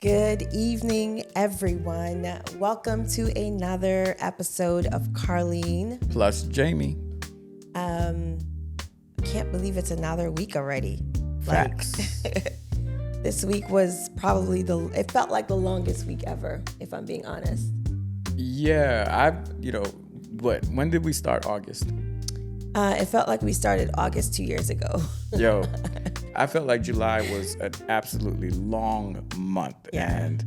Good evening, everyone. Welcome to another episode of Carlene. Plus Jamie. Can't believe it's another week already. Facts. This week was probably it felt like the longest week ever, if I'm being honest. Yeah, when did we start August? It felt like we started August 2 years ago. Yo, I felt like July was an absolutely long month, and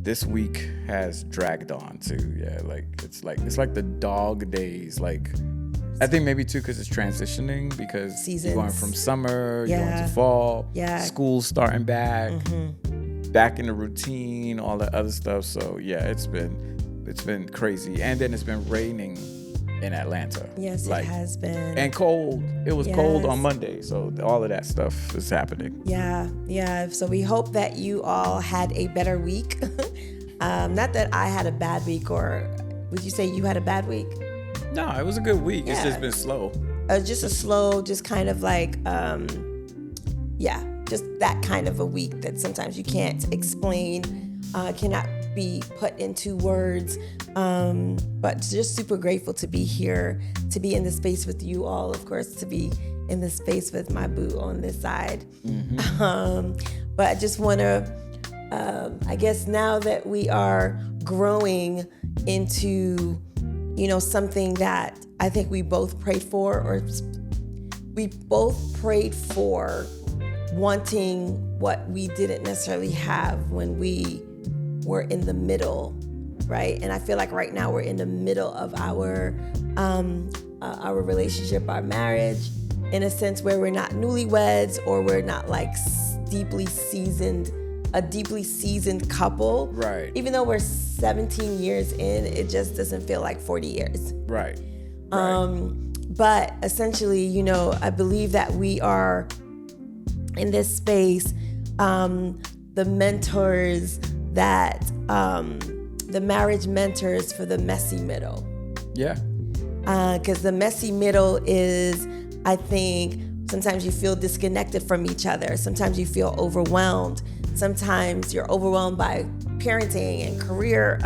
this week has dragged on too. Yeah, it's like the dog days. Like, I think maybe too because it's transitioning because Seasons. you're going from summer, you're going to fall, school's starting back, back in the routine, all that other stuff. So yeah, it's been crazy, and then it's been raining in Atlanta. Yes, it has been. And cold. It was cold on Monday. So all of that stuff is happening. Yeah. So we hope that you all had a better week. Not that I had a bad week, or would you say you had a bad week? No, it was a good week. It's just been slow. Just a slow, just kind of like, just that kind of a week that sometimes you can't explain, cannot be put into words, but just super grateful to be here, to be in the space with you all, of course, to be in the space with my boo on this side. But I just want to, I guess now that we are growing into, something that I think we both prayed for, or we both prayed for, wanting what we didn't necessarily have when we were in the middle, right? And I feel like right now we're in the middle of our relationship, our marriage, in a sense where we're not newlyweds, or we're not like a deeply seasoned couple. Right. Even though we're 17 years in, it just doesn't feel like 40 years. Right. But essentially, I believe that we are in this space, the mentors that the marriage mentors for the messy middle. Yeah. Because the messy middle is, I think, sometimes you feel disconnected from each other. Sometimes you feel overwhelmed. Sometimes you're overwhelmed by parenting and career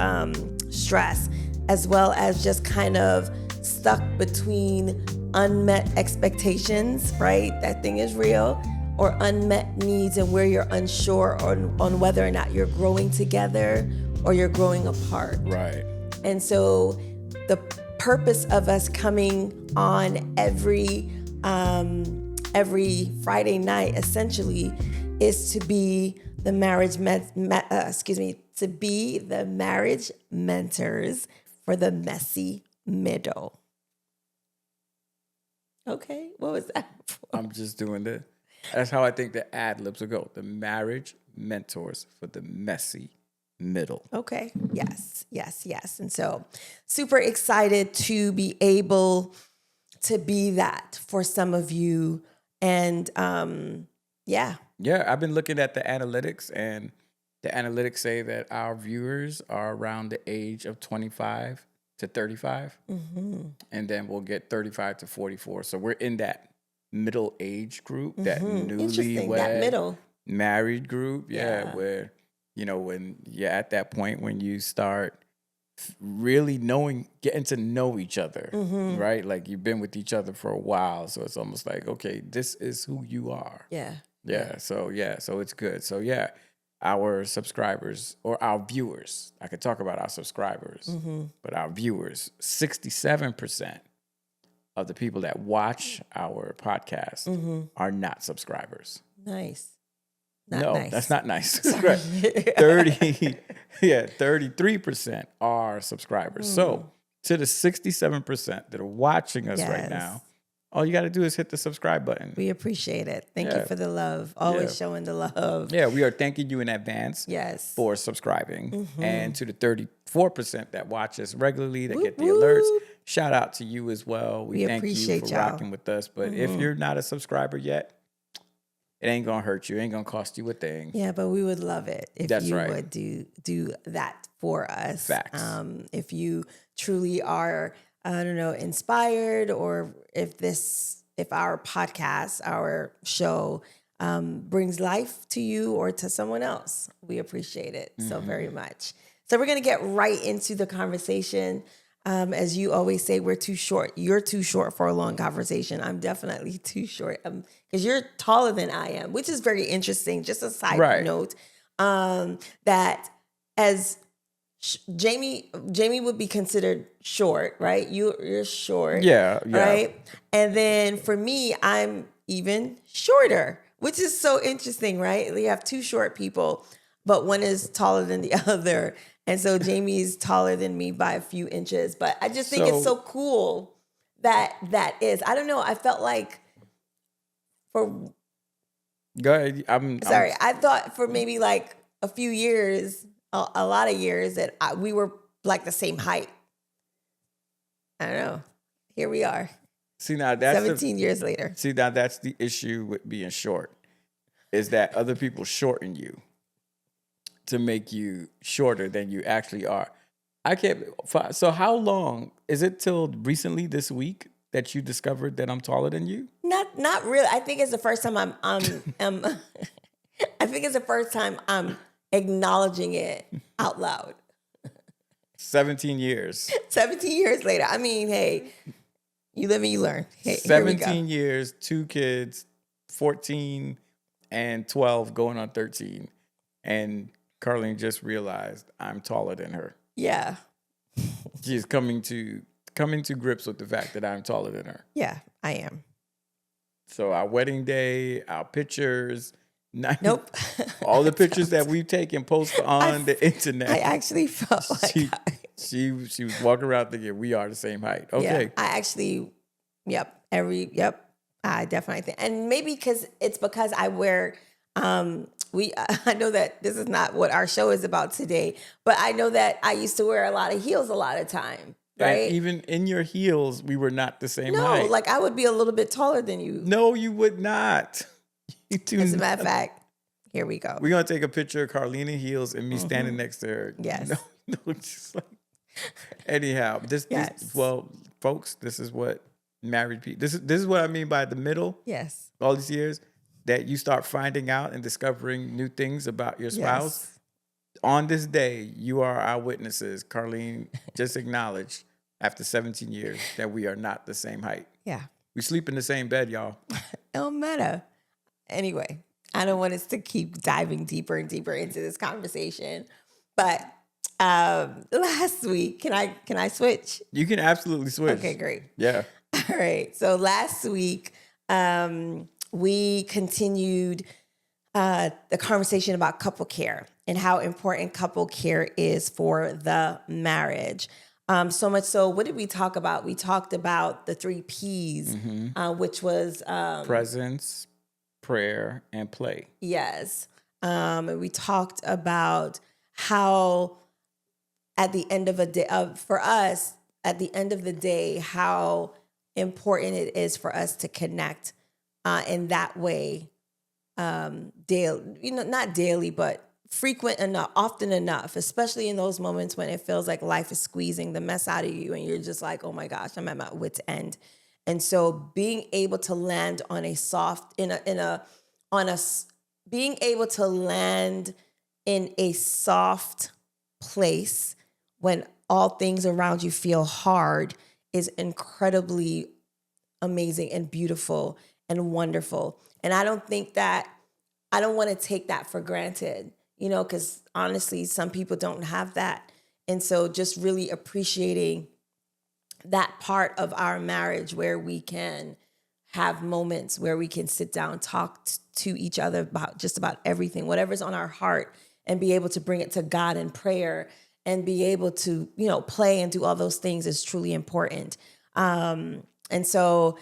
stress, as well as just kind of stuck between unmet expectations, right? That thing is real. Or unmet needs, and where you're unsure on whether or not you're growing together or you're growing apart. Right. And so the purpose of us coming on every Friday night essentially is to be the marriage to be the marriage mentors for the messy middle. Okay, what was that for? I'm just doing this. That's how I think the ad libs will go. The marriage mentors for the messy middle. Okay. Yes. And so super excited to be able to be that for some of you. And Yeah, I've been looking at the analytics, and the analytics say that our viewers are around the age of 25 to 35. And then we'll get 35 to 44. So we're in that middle age group, that newlywed, that middle married group, where when you're at that point when you start really getting to know each other, right? Like you've been with each other for a while, so it's almost like, okay, this is who you are. So it's good. So our subscribers, or our viewers, I could talk about our subscribers, but our viewers, 67% of the people that watch our podcast are not subscribers. Nice. Nice. That's not nice. 33% are subscribers. So to the 67% that are watching us right now, all you got to do is hit the subscribe button. We appreciate it. Thank you for the love. Always showing the love. Yeah, we are thanking you in advance for subscribing. And to the 34% that watch us regularly, that get the alerts, shout out to you as well. We thank you for rocking with us. But if you're not a subscriber yet, it ain't going to hurt you. It ain't going to cost you a thing. Yeah, but we would love it if you would do that for us. Facts. If you truly are, inspired, or if our podcast, our show brings life to you or to someone else. We appreciate it so very much. So we're going to get right into the conversation. As you always say, we're too short. You're too short for a long conversation. I'm definitely too short because you're taller than I am, which is very interesting. Just a side note, that as Jamie would be considered short, right? You're short, right? And then for me, I'm even shorter, which is so interesting, right? You have two short people, but one is taller than the other. And so Jamie's taller than me by a few inches. But I just think it's so cool that is. I don't know. I felt like Go ahead. I thought for maybe like a few years, a lot of years, that we were like the same height. I don't know. Here we are. See, now that's 17 years later. See, now that's the issue with being short, is that other people shorten you to make you shorter than you actually are. So how long is it till recently this week that you discovered that I'm taller than you? Not really. I think it's the first time I'm I think it's the first time I'm acknowledging it out loud. 17 years. 17 years later. I mean, hey, you live and you learn. Hey, 17 years, 2 kids, 14 and 12 going on 13. And Carlene just realized I'm taller than her. Yeah. She's coming to grips with the fact that I'm taller than her. Yeah, I am. So our wedding day, our pictures, nope. all the pictures that we've taken posted on the internet. I actually felt like she was walking around thinking we are the same height. Okay. Yeah, I actually, I definitely think, and maybe it's because I wear, I know that this is not what our show is about today, but I know that I used to wear a lot of heels a lot of time. Right? And even in your heels, we were not the same height. No, like I would be a little bit taller than you. No, you would not. As a matter of fact, here we go. We're going to take a picture of Carlene in heels and me standing next to her. Yes. No, just like, anyhow, well, folks, this is what married people, this is what I mean by the middle. Yes. All these years that you start finding out and discovering new things about your spouse. Yes. On this day, you are our witnesses. Carlene just acknowledged after 17 years that we are not the same height. Yeah. We sleep in the same bed, y'all. It don't matter. Anyway, I don't want us to keep diving deeper and deeper into this conversation. But last week, can I switch? You can absolutely switch. Okay, great. Yeah. All right. So last week, we continued the conversation about couple care and how important couple care is for the marriage. So much so, what did we talk about? We talked about the 3 P's, which was presence, prayer, and play. Yes. And we talked about how at the end of a day, for us, at the end of the day, how important it is for us to connect in that way, daily, not daily, but frequent enough, often enough, especially in those moments when it feels like life is squeezing the mess out of you and you're just like, oh my gosh, I'm at my wit's end. And so being able to land on a soft, being able to land in a soft place when all things around you feel hard is incredibly amazing and beautiful and wonderful. And I don't want to take that for granted, because honestly, some people don't have that. And so just really appreciating that part of our marriage where we can have moments where we can sit down, talk to each other about just about everything, whatever's on our heart, and be able to bring it to God in prayer and be able to, play and do all those things is truly important. And so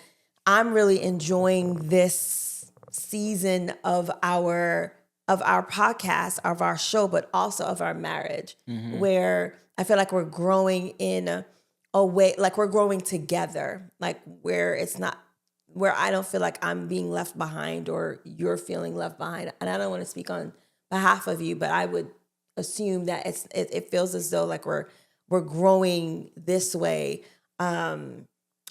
I'm really enjoying this season of our podcast, of our show, but also of our marriage, where I feel like we're growing in a way, like we're growing together, like where I don't feel like I'm being left behind or you're feeling left behind. And I don't want to speak on behalf of you, but I would assume that it feels as though like we're growing this way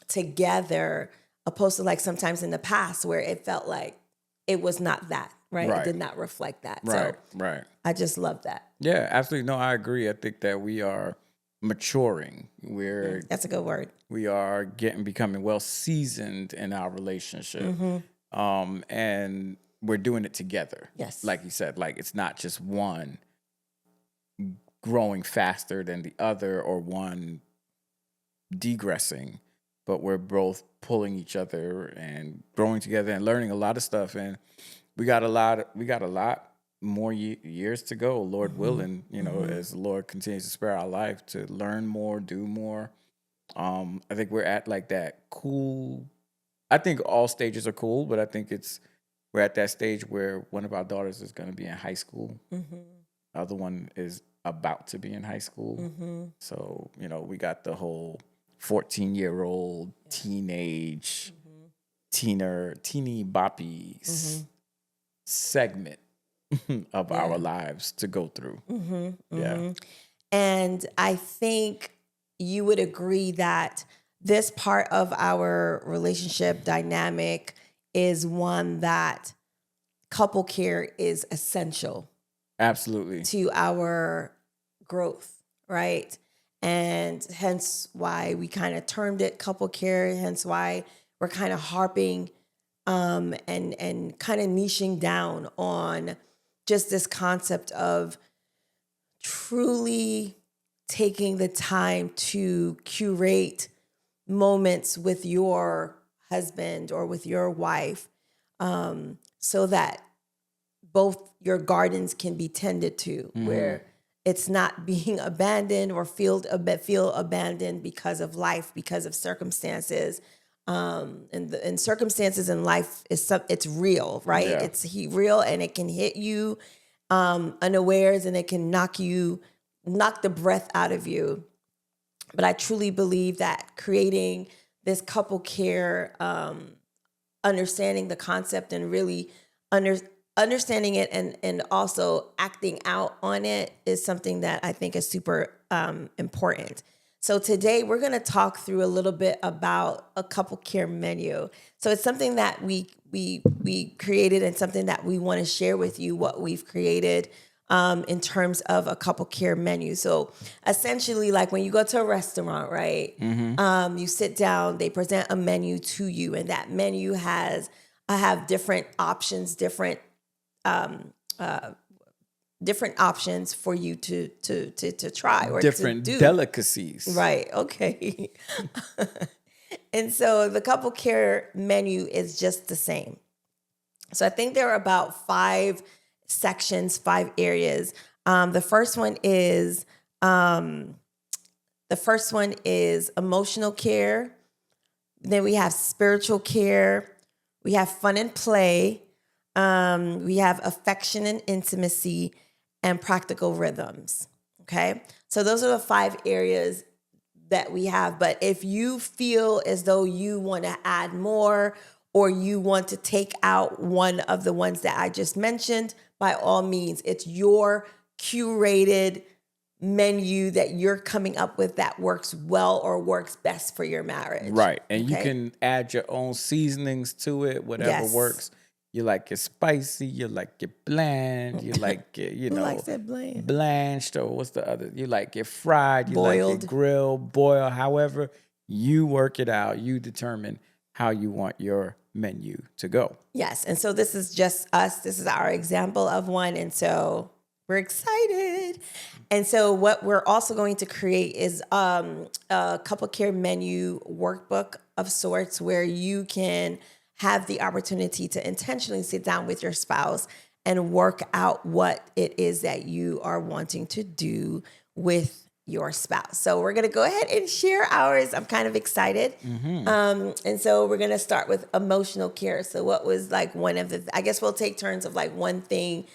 together, opposed to like sometimes in the past where it felt like it was not that, right? It Right. did not reflect that. Right. So Right. I just love that. Yeah, absolutely. No, I agree. I think that we are maturing. That's a good word. We are becoming well seasoned in our relationship. And we're doing it together. Yes. Like you said, like it's not just one growing faster than the other or one degressing, but we're both pulling each other and growing together and learning a lot of stuff. And we got a lot more years to go, Lord willing, as the Lord continues to spare our life to learn more, do more. I think we're at like that cool. I think all stages are cool, but I think we're at that stage where one of our daughters is going to be in high school. The other one is about to be in high school. So, we got the whole 14-year-old teenage, teeny boppy segment of our lives to go through. Yeah. And I think you would agree that this part of our relationship dynamic is one that couple care is essential. Absolutely. To our growth, right? And hence why we kind of termed it couple care, hence why we're kind of harping and kind of niching down on just this concept of truly taking the time to curate moments with your husband or with your wife so that both your gardens can be tended to, where it's not being abandoned or feel abandoned because of life, because of circumstances. And circumstances in life it's real, right? Yeah. It's real, and it can hit you unawares, and it can knock the breath out of you. But I truly believe that creating this couple care, understanding the concept and really understanding it and also acting out on it is something that I think is super important. So today we're going to talk through a little bit about a couple care menu. So it's something that we created and something that we want to share with you what we've created in terms of a couple care menu. So essentially, like when you go to a restaurant, right? You sit down, they present a menu to you, and that menu have different options, different options for you to try or different to do. Delicacies. Right. Okay. And so the couple care menu is just the same. So I think there are about 5 sections, 5 areas. The first one is emotional care. Then we have spiritual care. We have fun and play. We have affection and intimacy, and practical rhythms. Okay. So those are the 5 areas that we have. But if you feel as though you want to add more, or you want to take out one of the ones that I just mentioned, by all means, it's your curated menu that you're coming up with that works well or works best for your marriage. Right. And you can add your own seasonings to it, whatever works. You like it spicy, you like it bland, you like it, Who likes it bland? blanched, or what's the other? You like it fried, you Boiled. like it grilled, boiled, however you work it out, you determine how you want your menu to go. Yes. And so this is just us. This is our example of one. And so we're excited. And so what we're also going to create is a couple care menu workbook of sorts where you can have the opportunity to intentionally sit down with your spouse and work out what it is that you are wanting to do with your spouse. So we're going to go ahead and share ours. I'm kind of excited. And so we're going to start with emotional care. So what was like one of the, I guess we'll take turns of like one thing,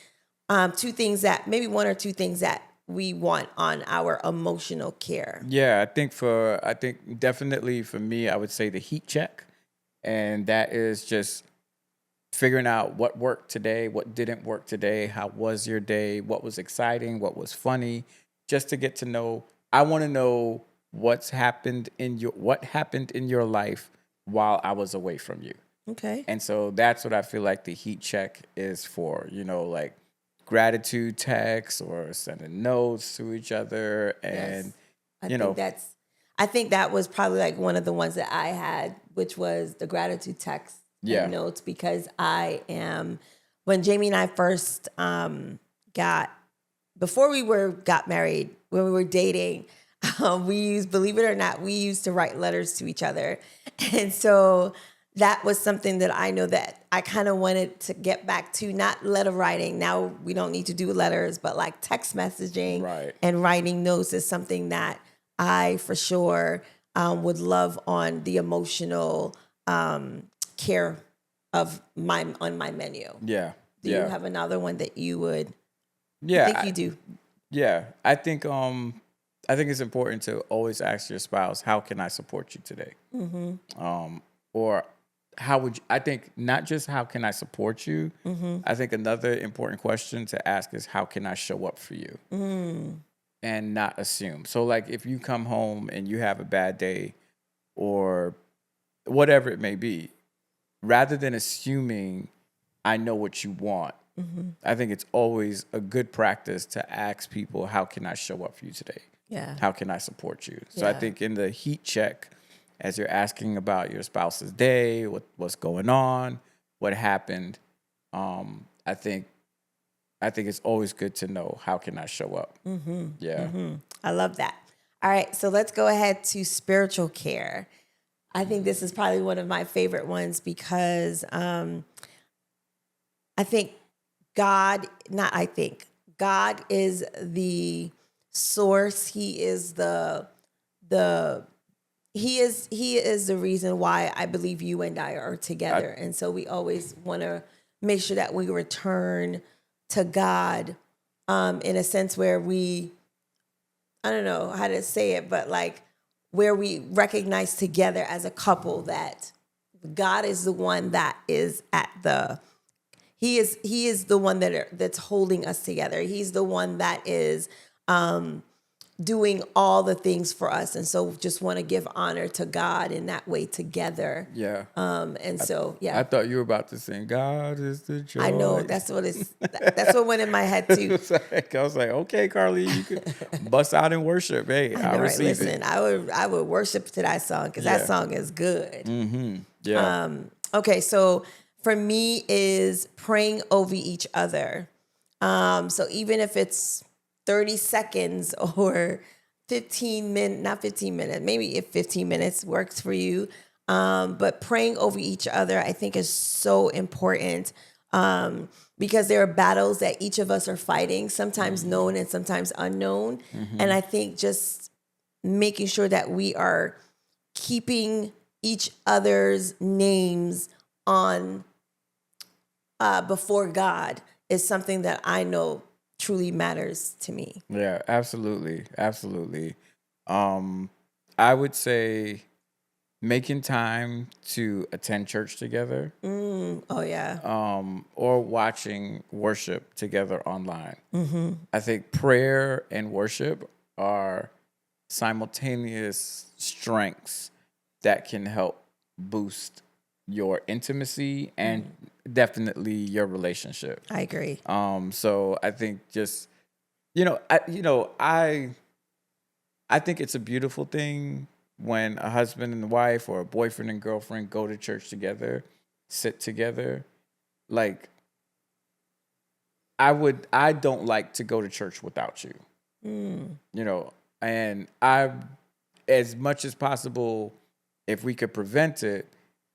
2 things that, maybe 1 or 2 things that we want on our emotional care. Yeah, I think definitely for me, I would say the heat check. And that is just figuring out what worked today, what didn't work today, how was your day, what was exciting, what was funny, just to get to know. I want to know what happened in your life while I was away from you. Okay. And so that's what I feel like the heat check is for, like gratitude texts or sending notes to each other. Yes. And, I you think know, that's I think that was probably like one of the ones that I had, which was the gratitude text Yeah. and notes, because when Jamie and I first got before got married, when we were dating, believe it or not, we used to write letters to each other. And so that was something that I know that I kind of wanted to get back to, not letter writing. Now we don't need to do letters, but like text messaging Right. and writing notes is something that I for sure would love on the emotional care on my menu. Yeah. Do you have another one that you would? Yeah. I think you do. Yeah. I think it's important to always ask your spouse, how can I support you today? Or how would you, I think not just how can I support you, I think another important question to ask is how can I show up for you? And not assume. So like if you come home and you have a bad day or whatever it may be, rather than assuming I know what you want, I think it's always a good practice to ask people, how can I show up for you today? Yeah. How can I support you? So I Yeah. think in the heat check, as you're asking about your spouse's day, what's going on, what happened, I think it's always good to know, how can I show up? Yeah. I love that. All right, so let's go ahead to spiritual care. I think this is probably one of my favorite ones because I think God is the source. He is he is the reason why I believe you and I are together. And so we always want to make sure that we return to God in a sense where I don't know how to say it, but like where we recognize together as a couple that God is the one that is he is the one that's holding us together. He's the one that is doing all the things for us. And so just want to give honor to God in that way together. Yeah. I thought you were about to sing, God is the joy. I know that's what went in my head too. I was like, okay, Carly, you could bust out and worship. Hey, I receive Listen, it. I would worship to that song because that song is good. Yeah. Okay, so for me is praying over each other. So even if it's 30 seconds or 15 minutes, not 15 minutes, maybe if 15 minutes works for you. But praying over each other, I think is so important because there are battles that each of us are fighting, sometimes known and sometimes unknown. And I think just making sure that we are keeping each other's names on before God is something that I know truly matters to me. Yeah, absolutely. Absolutely. I would say making time to attend church together. Oh yeah. Or watching worship together online. I think prayer and worship are simultaneous strengths that can help boost your intimacy and definitely your relationship. I agree. So I think just I think it's a beautiful thing when a husband and wife or a boyfriend and girlfriend go to church together, sit together. Like I don't like to go to church without you. And as much as possible, if we could prevent it,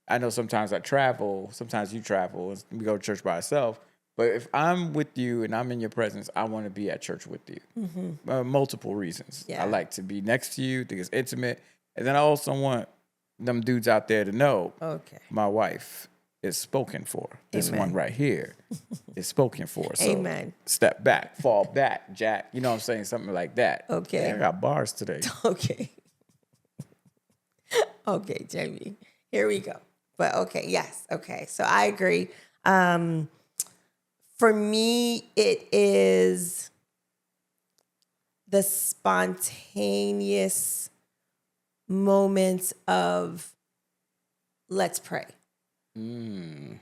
I know sometimes I travel, sometimes you travel, and we go to church by ourselves. But if I'm with you and I'm in your presence, I want to be at church with you. Multiple reasons. Yeah. I like to be next to you, think it's intimate. And then I also want them dudes out there to know, my wife is spoken for. This one right here is spoken for. So Amen. Step back, fall back, Jack. You know what I'm saying? Something like that. Okay. I got bars today. Okay. Okay, Jamie. Here we go. But okay, yes. Okay. So I agree. For me, it is the spontaneous moments of let's pray. Mm.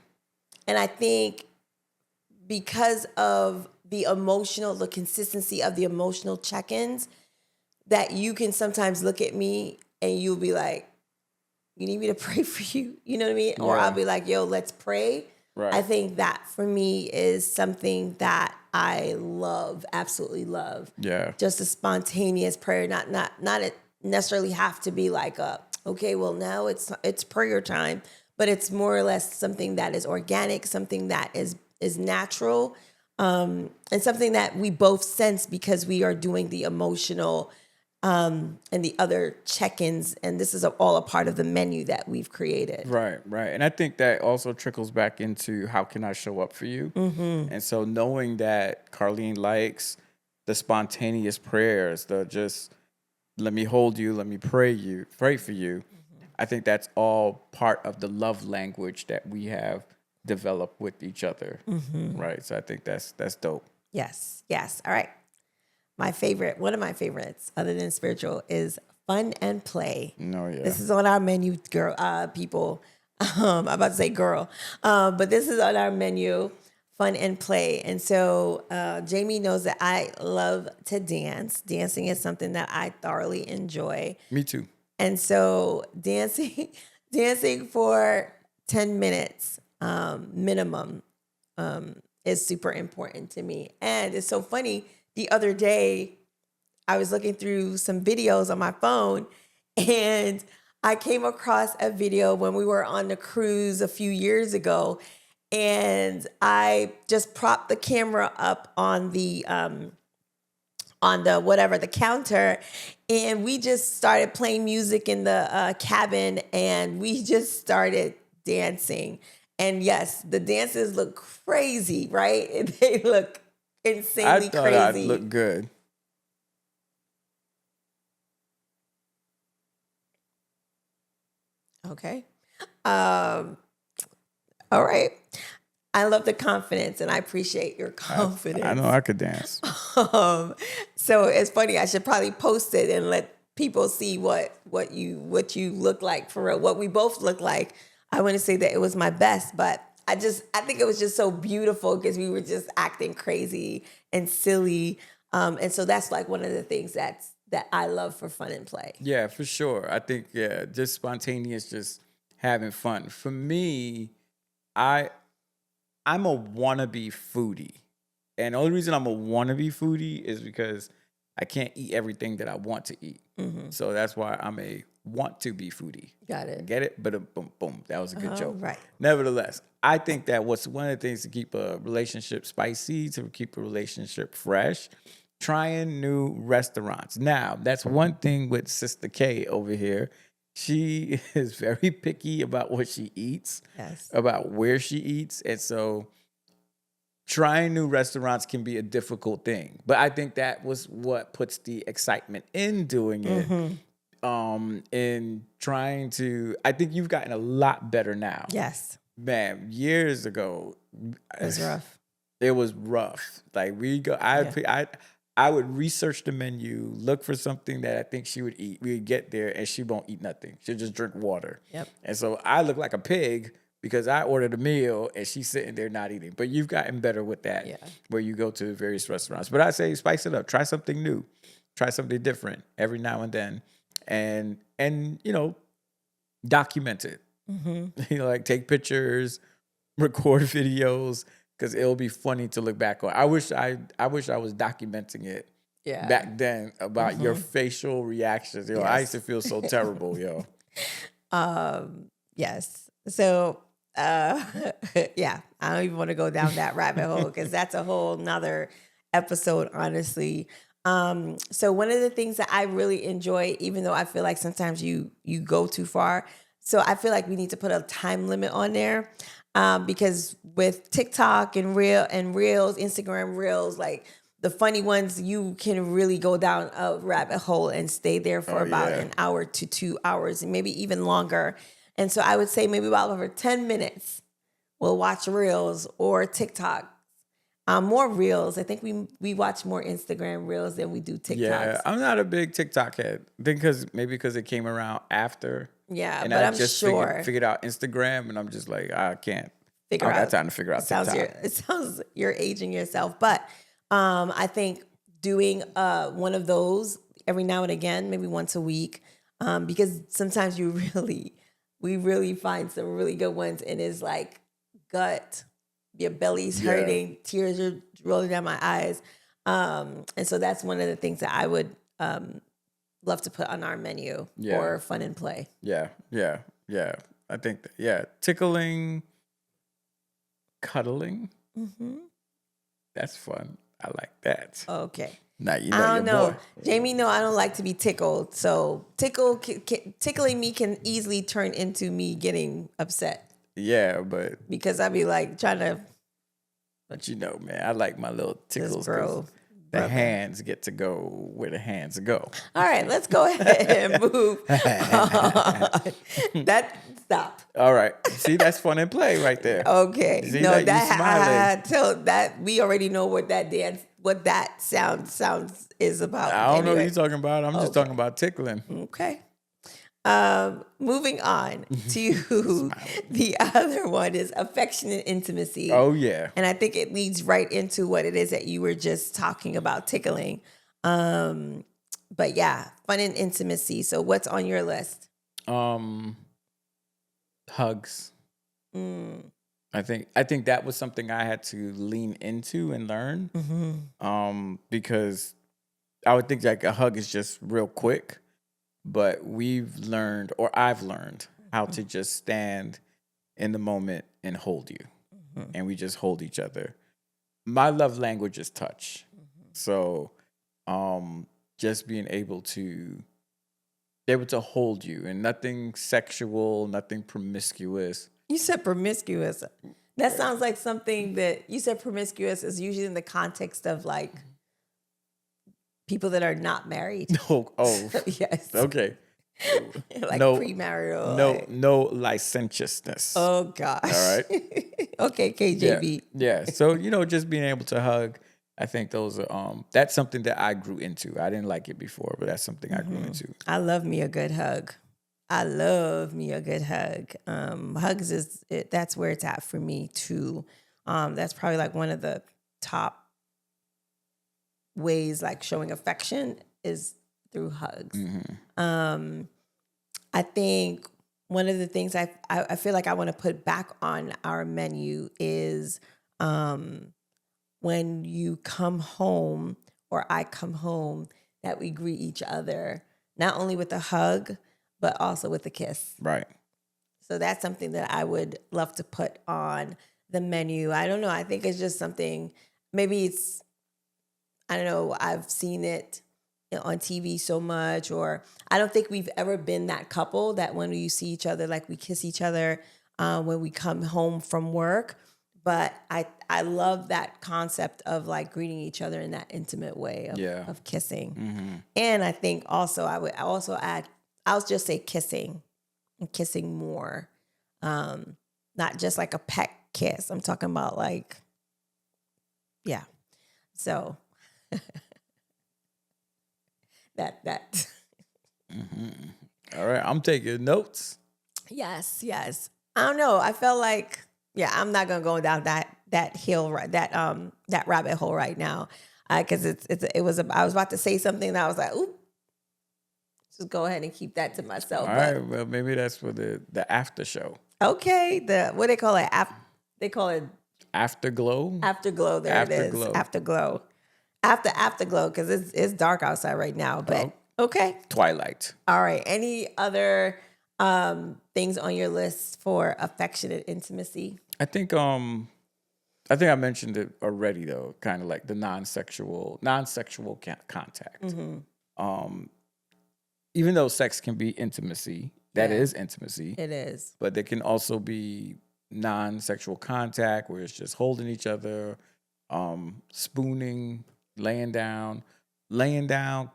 And I think because of the consistency of the emotional check-ins, that you can sometimes look at me and you'll be like, you need me to pray for you? You know what I mean? Or I'll Yeah. be like, yo, let's pray. Right. I think that for me is something that I love, absolutely love. Yeah. Just a spontaneous prayer, not it necessarily have to be like okay, well now it's prayer time, but it's more or less something that is organic, something that is natural, and something that we both sense because we are doing the emotional and the other check-ins, and this is all a part of the menu that we've created. Right, right. And I think that also trickles back into how can I show up for you? Mm-hmm. And so knowing that Carlene likes the spontaneous prayers, the just let me hold you, let me pray for you. I think that's all part of the love language that we have developed with each other. Right. So I think that's dope. Yes, yes. All right. One of my favorites, other than spiritual, is fun and play. No, yeah. This is on our menu, girl, people. I'm about to say girl, but this is on our menu, fun and play. And so Jamie knows that I love to dance. Dancing is something that I thoroughly enjoy. Me too. And so dancing for 10 minutes minimum is super important to me. And it's so funny. The other day, I was looking through some videos on my phone and I came across a video when we were on the cruise a few years ago. And I just propped the camera up on the the counter, and we just started playing music in the cabin, and we just started dancing. And yes, the dances look crazy, right? They look insanely I thought crazy. I'd look good. Okay. All right. I love the confidence, and I appreciate your confidence. I know I could dance. So it's funny. I should probably post it and let people see what you look like for real. What we both look like. I wouldn't say that it was my best, but I think it was just so beautiful because we were just acting crazy and silly. And so that's like one of the things that I love for fun and play. Yeah, for sure. I think just spontaneous, just having fun. For me, I'm a wannabe foodie. And the only reason I'm a wannabe foodie is because I can't eat everything that I want to eat. Mm-hmm. So that's why I'm a want to be foodie. Got it. Get it? But boom, boom. That was a good joke. Right. Nevertheless, I think that what's one of the things to keep a relationship spicy, to keep a relationship fresh, trying new restaurants. Now, that's one thing with Sister K over here. She is very picky about what she eats, Yes. about where she eats. And so trying new restaurants can be a difficult thing. But I think that was what puts the excitement in doing it. Mm-hmm. In trying to, I think you've gotten a lot better now. Yes. Man, years ago, it was rough. It was rough. Like I would research the menu, look for something that I think she would eat. We would get there and she won't eat nothing. She'll just drink water. Yep. And so I look like a pig because I ordered a meal and she's sitting there not eating. But you've gotten better with that, where you go to various restaurants. But I say spice it up. Try something new. Try something different every now and then. And document it. Mm-hmm. Like take pictures, record videos, because it'll be funny to look back on. I wish I was documenting it back then about your facial reactions. Yes. I used to feel so terrible, yo. Yes. So, I don't even want to go down that rabbit hole because that's a whole nother episode, honestly. So one of the things that I really enjoy, even though I feel like sometimes you go too far, so I feel like we need to put a time limit on there. Because with TikTok and Reels, Instagram Reels, like the funny ones, you can really go down a rabbit hole and stay there for about an hour to 2 hours, and maybe even longer. And so I would say maybe about over 10 minutes, we'll watch Reels or TikTok. More reels. I think we watch more Instagram reels than we do TikToks. Yeah, I'm not a big TikTok head. I think maybe because it came around after. Yeah, and but I I'm just sure figured out Instagram, and I'm just like, I can't. I figure don't got out. time to figure out TikTok. It sounds you're aging yourself, but I think doing one of those every now and again, maybe once a week, because sometimes we really find some really good ones, and it's like gut, your belly's hurting, tears are rolling down my eyes, and so that's one of the things that I would love to put on our menu for fun and play. Yeah. I think tickling, cuddling. Mm-hmm. That's fun. I like that. Okay. Now you know I your don't know, boy. Jamie. No, I don't like to be tickled. So tickling me can easily turn into me getting upset. Yeah, but because I'd be like trying to. But man, I like my little tickles. Girl, the hands get to go where the hands go. All right, let's go ahead and move on. Stop. All right. See, that's fun and play right there. Okay. See no, that we already know what that sounds is about. I don't know what you're talking about. I'm just talking about tickling. Okay. Moving on to the other one is affection and intimacy. Oh, yeah. And I think it leads right into what it is that you were just talking about, tickling. But yeah, fun and intimacy. So what's on your list? Hugs. I think that was something I had to lean into and learn. Because I would think like a hug is just real quick. But I've learned how to just stand in the moment and hold you. And we just hold each other. My love language is touch. So just being able to hold you, and nothing sexual, nothing promiscuous. You said promiscuous. That sounds like something that you said promiscuous is usually in the context of like people that are not married. Oh. Yes. Okay. Like premarital. No licentiousness. Oh gosh. All right. Okay, KJB. Yeah. So just being able to hug, I think those are that's something that I grew into. I didn't like it before, but that's something I grew into. I love me a good hug. Hugs that's where it's at for me too. That's probably like one of the top ways like showing affection is through hugs. I think one of the things I feel like I want to put back on our menu is when you come home or I come home, that we greet each other, not only with a hug, but also with a kiss. Right. So that's something that I would love to put on the menu. I don't know. I think it's just something, maybe it's, I don't know, I've seen it on TV so much, or I don't think we've ever been that couple that when you see each other, like we kiss each other when we come home from work. But I love that concept of like greeting each other in that intimate way of kissing. And I think also I would also add, I'll just say kissing and kissing more. Not just like a peck kiss. I'm talking about like, yeah. So that. All right, I'm taking notes. Yes. I don't know. I felt like, I'm not gonna go down that hill, that rabbit hole right now, because I was about to say something and I was like, oop, just go ahead and keep that to myself. All right, well maybe that's for the after show. Okay, what they call it? They call it afterglow. Afterglow. There it is. Afterglow. Afterglow, because it's dark outside right now. But okay. Twilight. All right. Any other things on your list for affectionate intimacy? I think I mentioned it already though, kind of like the non-sexual contact. Even though sex can be intimacy, that is intimacy. It is. But there can also be non-sexual contact where it's just holding each other, spooning, laying down,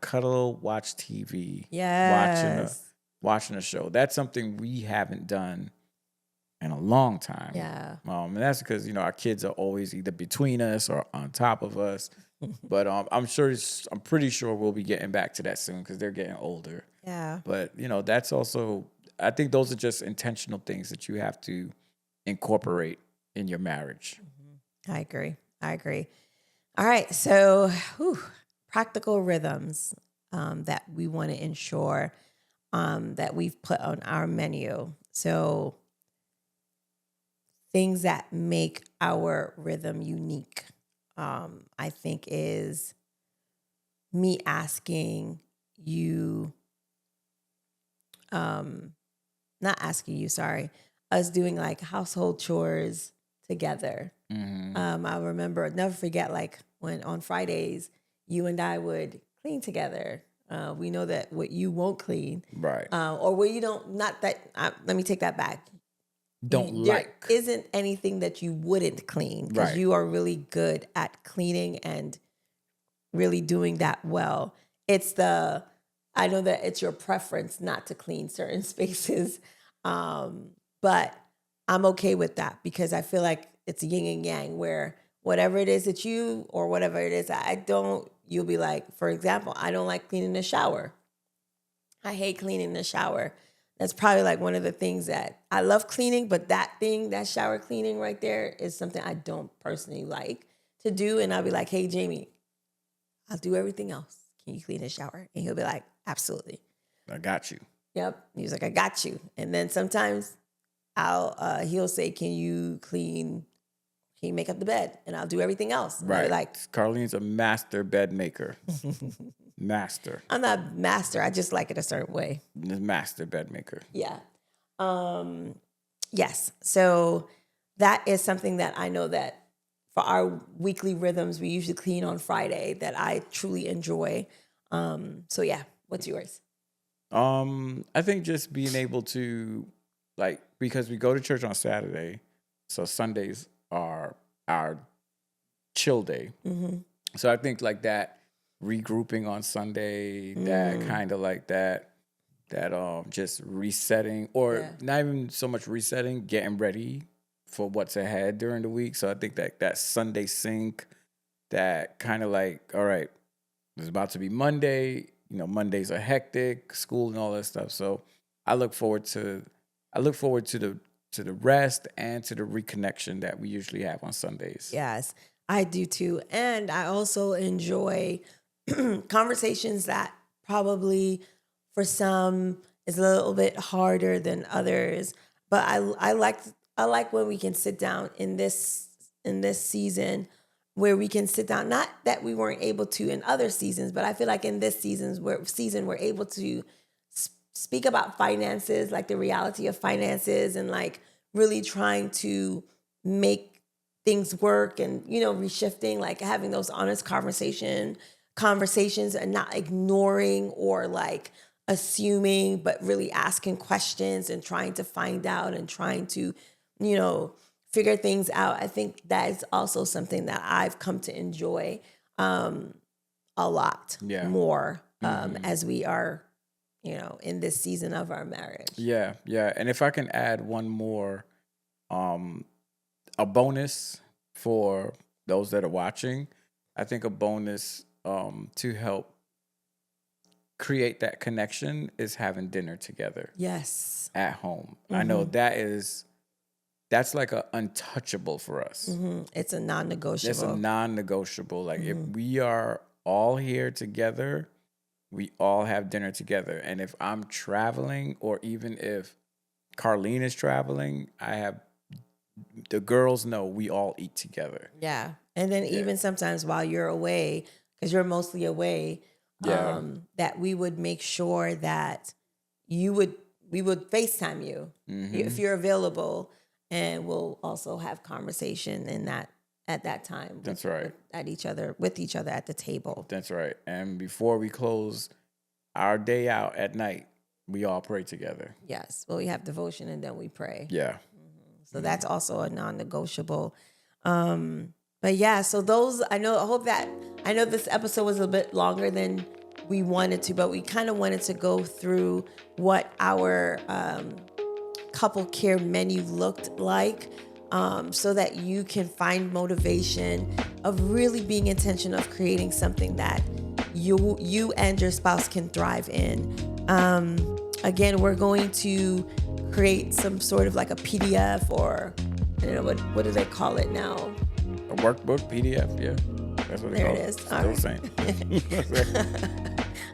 cuddle, watch TV, yes, watching a show. That's something we haven't done in a long time. Yeah. And that's because, our kids are always either between us or on top of us. But I'm pretty sure we'll be getting back to that soon because they're getting older. Yeah. But, that's also, I think those are just intentional things that you have to incorporate in your marriage. I agree. All right. So, practical rhythms that we want to ensure that we've put on our menu. So, things that make our rhythm unique, I think, is me asking you, not asking you, sorry, us doing like household chores together. I remember, never forget, like when on Fridays, you and I would clean together. We know that what you won't clean. Right. Or where you don't, not that, let me take that back. There isn't anything that you wouldn't clean because you are really good at cleaning and really doing that well. I know that it's your preference not to clean certain spaces, but I'm okay with that because I feel like it's yin and yang where whatever it is that you or whatever it is you'll be like, for example, I don't like cleaning the shower. I hate cleaning the shower. That's probably like one of the things that I love cleaning, but that shower cleaning right there is something I don't personally like to do. And I'll be like, hey, Jamie, I'll do everything else. Can you clean the shower? And he'll be like, absolutely. I got you. Yep. He was like, I got you. And then sometimes he'll say, can you make up the bed? And I'll do everything else. Right. Like, Carlene's a master bed maker. Master. I'm not master. I just like it a certain way. Master bed maker. Yeah. Yes. So that is something that I know that for our weekly rhythms, we usually clean on Friday that I truly enjoy. So yeah, what's yours? I think just being able to, like, because we go to church on Saturday, so Sundays are our chill day. Mm-hmm. So I think like that regrouping on Sunday, that kind of like that just resetting, or not even so much resetting, getting ready for what's ahead during the week. So I think that Sunday sync, that kind of like, all right, it's about to be Monday. Mondays are hectic, school and all that stuff. So I look forward to the rest and to the reconnection that we usually have on Sundays. Yes, I do too. And I also enjoy conversations that probably for some is a little bit harder than others. But I like when we can sit down in this season where we can sit down. Not that we weren't able to in other seasons, but I feel like in this season we're able to speak about finances, like the reality of finances, and like really trying to make things work, and reshifting, like having those honest conversations and not ignoring or like assuming, but really asking questions and trying to find out and trying to figure things out. I think that is also something that I've come to enjoy a lot more as we are in this season of our marriage. Yeah. And if I can add one more, a bonus for those that are watching, I think a bonus to help create that connection is having dinner together. Yes. At home. Mm-hmm. I know that's like a untouchable for us. Mm-hmm. It's a non-negotiable. It's a non-negotiable. Like if we are all here together, we all have dinner together. And if I'm traveling, or even if Carlene is traveling, the girls know we all eat together. Yeah. And then even sometimes while you're away, because you're mostly away, that we would make sure that we would FaceTime you if you're available, and we'll also have conversation at that time. That's right. With each other at the table. That's right. And before we close our day out at night, we all pray together. Yes. Well, we have devotion and then we pray. Yeah. So that's also a non-negotiable. But yeah, so those, I know this episode was a bit longer than we wanted to, but we kind of wanted to go through what our couple care menu looked like, so that you can find motivation of really being intentional of creating something that you and your spouse can thrive in. Again, we're going to create some sort of like a PDF, or I don't know, what do they call it now? A workbook, PDF, yeah. That's what they call it. There it is. Still saying.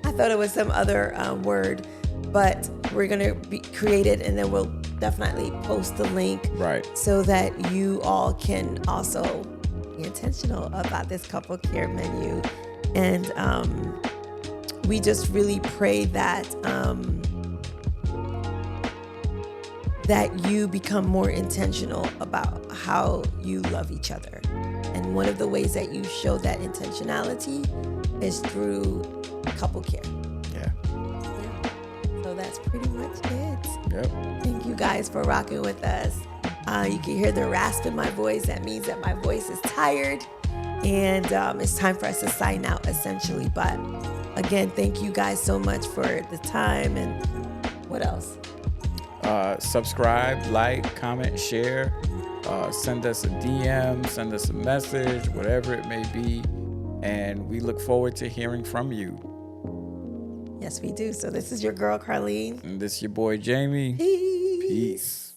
I thought it was some other word, but we're going to create it, and then we'll definitely post the link, right, so that you all can also be intentional about this couple care menu. And we just really pray that that you become more intentional about how you love each other. And one of the ways that you show that intentionality is through couple care. Yeah. So that's pretty much it. Yep. Thank you guys for rocking with us. You can hear the rasp in my voice. That means that my voice is tired, and it's time for us to sign out, essentially. But again, thank you guys so much for the time. And what else? Subscribe, like, comment, share, send us a DM, send us a message, whatever it may be. And we look forward to hearing from you. Yes, we do. So this is your girl, Carlene. And this is your boy, Jamie. Peace. Peace.